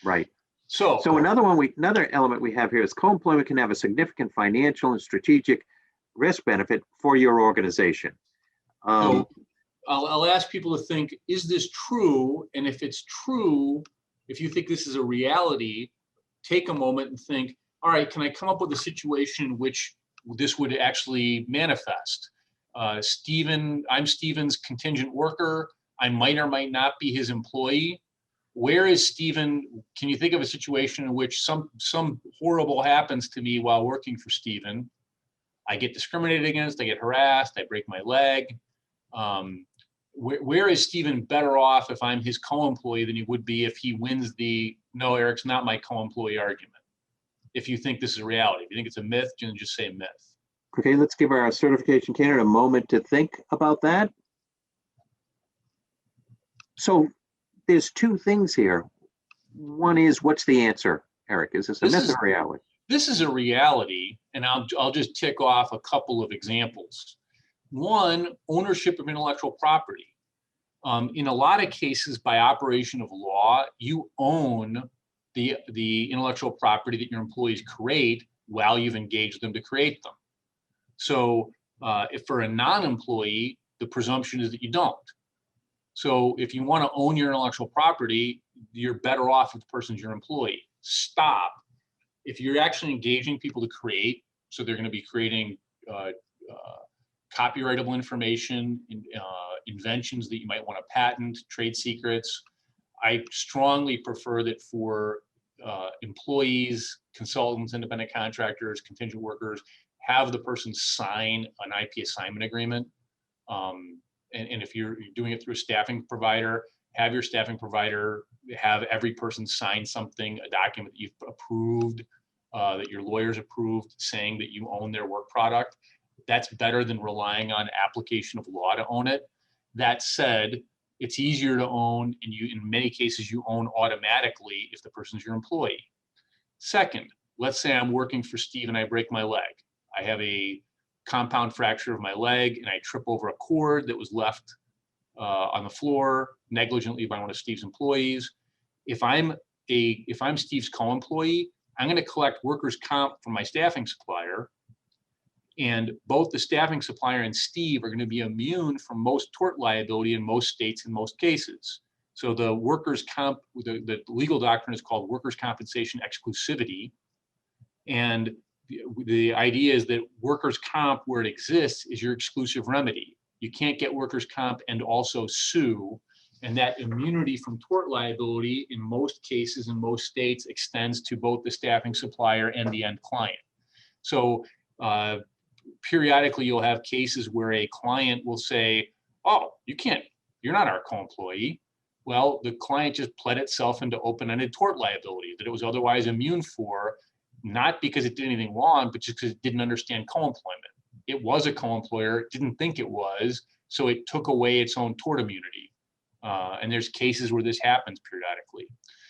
Right. So So another element we have here is co-employment can have a significant financial and strategic risk benefit for your organization. so I'll ask people to think, is this true? And if it's true, if you think this is a reality, take a moment and think, all right, can I come up with a situation in which this would actually manifest? I'm Stephen's contingent worker. I might or might not be his employee. Where is Stephen? Can you think of a situation in which some horrible happens to me while working for Stephen? I get discriminated against, I get harassed, I break my leg. Where is Stephen better off if I'm his co-employee than he would be if he wins the "no, Eric's not my co-employee" argument? If you think this is a reality, if you think it's a myth, just say myth. Okay, let's give our certification candidate a moment to think about that. So there's two things here. One is, what's the answer, Eric? Is this a myth or reality? This is a reality, and I'll just tick off a couple of examples. One, ownership of intellectual property. In a lot of cases, by operation of law, you own the intellectual property that your employees create while you've engaged them to create them. So if for a non-employee, the presumption is that you don't. So if you want to own your intellectual property, you're better off if the person's your employee. Stop. If you're actually engaging people to create, so they're going to be creating copyrightable information, inventions that you might want to patent, trade secrets, I strongly prefer that for employees, consultants, independent contractors, contingent workers, have the person sign an IP assignment agreement. And if you're doing it through a staffing provider, have your staffing provider have every person sign something, a document that you've approved, that your lawyers approved, saying that you own their work product. That's better than relying on application of law to own it. That said, it's easier to own, and in many cases, you own automatically if the person's your employee. Second, let's say I'm working for Steve and I break my leg. I have a compound fracture of my leg and I trip over a cord that was left on the floor negligently by one of Steve's employees. If I'm Steve's co-employee, I'm going to collect workers' comp from my staffing supplier, and both the staffing supplier and Steve are going to be immune from most tort liability in most states in most cases. So the workers' comp, the legal doctrine is called workers' compensation exclusivity, and the idea is that workers' comp, where it exists, is your exclusive remedy. You can't get workers' comp and also sue, and that immunity from tort liability in most cases in most states extends to both the staffing supplier and the end client. So periodically you'll have cases where a client will say, oh, you're not our co-employee. Well, the client just pled itself into open-ended tort liability that it was otherwise immune for, not because it did anything wrong, but just because it didn't understand co-employment. It was a co-employer, didn't think it was, so it took away its own tort immunity. And there's cases where this happens periodically.